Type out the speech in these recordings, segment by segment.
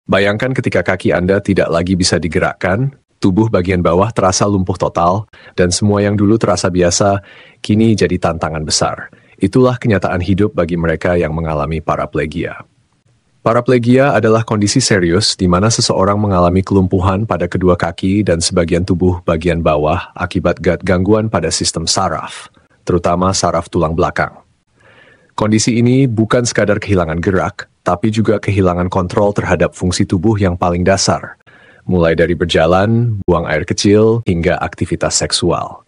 Bayangkan ketika kaki Anda tidak lagi bisa digerakkan, tubuh bagian bawah terasa lumpuh total, dan semua yang dulu terasa biasa, kini jadi tantangan besar. Itulah kenyataan hidup bagi mereka yang mengalami paraplegia. Paraplegia adalah kondisi serius di mana seseorang mengalami kelumpuhan pada kedua kaki dan sebagian tubuh bagian bawah akibat gangguan pada sistem saraf, terutama saraf tulang belakang. Kondisi ini bukan sekadar kehilangan gerak, tapi juga kehilangan kontrol terhadap fungsi tubuh yang paling dasar, mulai dari berjalan, buang air kecil, hingga aktivitas seksual.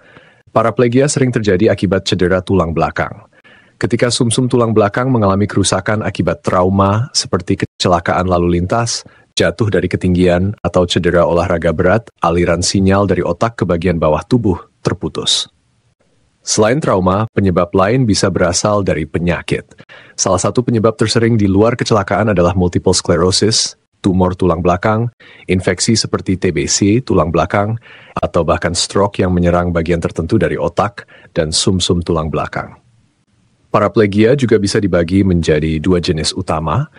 Paraplegia sering terjadi akibat cedera tulang belakang. Ketika sumsum tulang belakang mengalami kerusakan akibat trauma seperti kecelakaan lalu lintas, jatuh dari ketinggian, atau cedera olahraga berat, aliran sinyal dari otak ke bagian bawah tubuh terputus. Selain trauma, penyebab lain bisa berasal dari penyakit. Salah satu penyebab tersering di luar kecelakaan adalah multiple sclerosis, tumor tulang belakang, infeksi seperti TBC tulang belakang, atau bahkan stroke yang menyerang bagian tertentu dari otak dan sumsum tulang belakang. Paraplegia juga bisa dibagi menjadi dua jenis utama,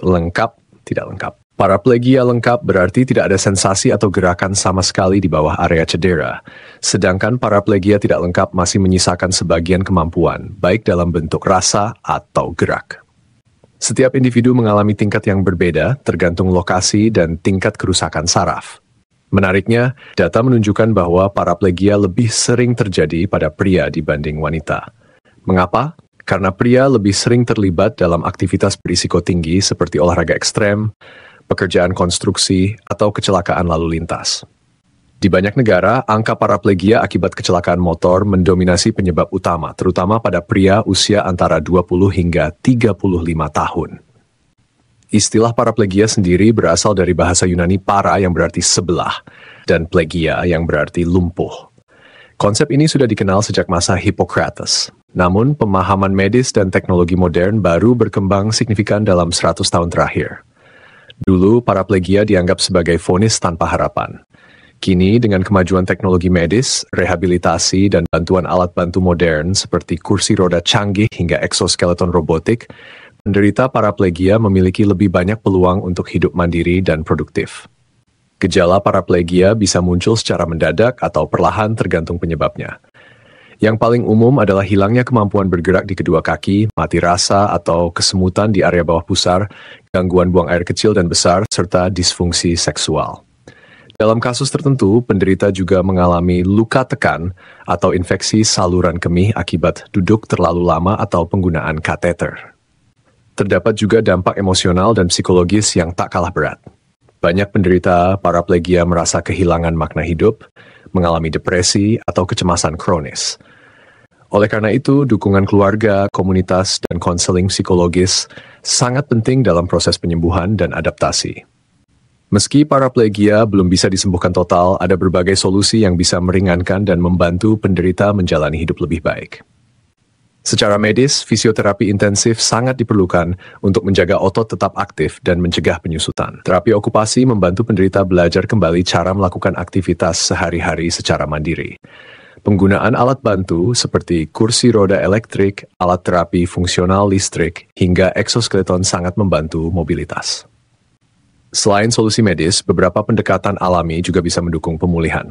lengkap, tidak lengkap. Paraplegia lengkap berarti tidak ada sensasi atau gerakan sama sekali di bawah area cedera, sedangkan paraplegia tidak lengkap masih menyisakan sebagian kemampuan, baik dalam bentuk rasa atau gerak. Setiap individu mengalami tingkat yang berbeda, tergantung lokasi dan tingkat kerusakan saraf. Menariknya, data menunjukkan bahwa paraplegia lebih sering terjadi pada pria dibanding wanita. Mengapa? Karena pria lebih sering terlibat dalam aktivitas berisiko tinggi seperti olahraga ekstrem, pekerjaan konstruksi, atau kecelakaan lalu lintas. Di banyak negara, angka paraplegia akibat kecelakaan motor mendominasi penyebab utama, terutama pada pria usia antara 20 hingga 35 tahun. Istilah paraplegia sendiri berasal dari bahasa Yunani para yang berarti sebelah, dan plegia yang berarti lumpuh. Konsep ini sudah dikenal sejak masa Hippocrates. Namun, pemahaman medis dan teknologi modern baru berkembang signifikan dalam 100 tahun terakhir. Dulu, paraplegia dianggap sebagai vonis tanpa harapan. Kini, dengan kemajuan teknologi medis, rehabilitasi, dan bantuan alat bantu modern seperti kursi roda canggih hingga eksoskeleton robotik, penderita paraplegia memiliki lebih banyak peluang untuk hidup mandiri dan produktif. Gejala paraplegia bisa muncul secara mendadak atau perlahan tergantung penyebabnya. Yang paling umum adalah hilangnya kemampuan bergerak di kedua kaki, mati rasa atau kesemutan di area bawah pusar, gangguan buang air kecil dan besar, serta disfungsi seksual. Dalam kasus tertentu, penderita juga mengalami luka tekan atau infeksi saluran kemih akibat duduk terlalu lama atau penggunaan kateter. Terdapat juga dampak emosional dan psikologis yang tak kalah berat. Banyak penderita paraplegia merasa kehilangan makna hidup, mengalami depresi atau kecemasan kronis. Oleh karena itu, dukungan keluarga, komunitas, dan konseling psikologis sangat penting dalam proses penyembuhan dan adaptasi. Meski paraplegia belum bisa disembuhkan total, ada berbagai solusi yang bisa meringankan dan membantu penderita menjalani hidup lebih baik. Secara medis, fisioterapi intensif sangat diperlukan untuk menjaga otot tetap aktif dan mencegah penyusutan. Terapi okupasi membantu penderita belajar kembali cara melakukan aktivitas sehari-hari secara mandiri. Penggunaan alat bantu seperti kursi roda elektrik, alat terapi fungsional listrik, hingga eksoskeleton sangat membantu mobilitas. Selain solusi medis, beberapa pendekatan alami juga bisa mendukung pemulihan.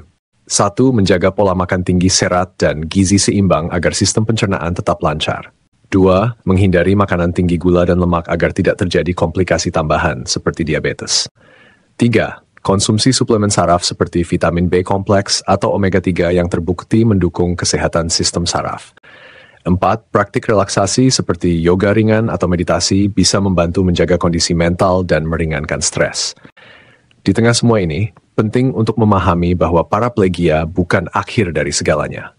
1. Menjaga pola makan tinggi serat dan gizi seimbang agar sistem pencernaan tetap lancar. 2. Menghindari makanan tinggi gula dan lemak agar tidak terjadi komplikasi tambahan seperti diabetes. 3. Konsumsi suplemen saraf seperti vitamin B kompleks atau omega 3 yang terbukti mendukung kesehatan sistem saraf. 4. Praktik relaksasi seperti yoga ringan atau meditasi bisa membantu menjaga kondisi mental dan meringankan stres. Di tengah semua ini, penting untuk memahami bahwa paraplegia bukan akhir dari segalanya.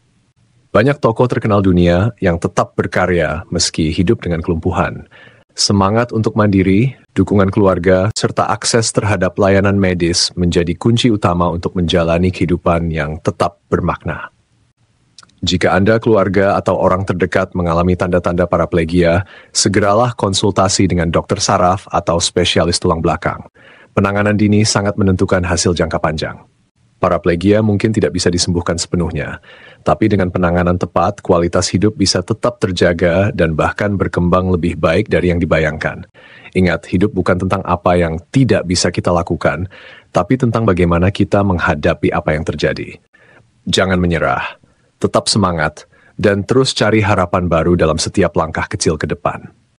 Banyak tokoh terkenal dunia yang tetap berkarya meski hidup dengan kelumpuhan. Semangat untuk mandiri, dukungan keluarga, serta akses terhadap layanan medis menjadi kunci utama untuk menjalani kehidupan yang tetap bermakna. Jika Anda, keluarga, atau orang terdekat mengalami tanda-tanda paraplegia, segeralah konsultasi dengan dokter saraf atau spesialis tulang belakang. Penanganan dini sangat menentukan hasil jangka panjang. Paraplegia mungkin tidak bisa disembuhkan sepenuhnya, tapi dengan penanganan tepat, kualitas hidup bisa tetap terjaga dan bahkan berkembang lebih baik dari yang dibayangkan. Ingat, hidup bukan tentang apa yang tidak bisa kita lakukan, tapi tentang bagaimana kita menghadapi apa yang terjadi. Jangan menyerah, tetap semangat, dan terus cari harapan baru dalam setiap langkah kecil ke depan.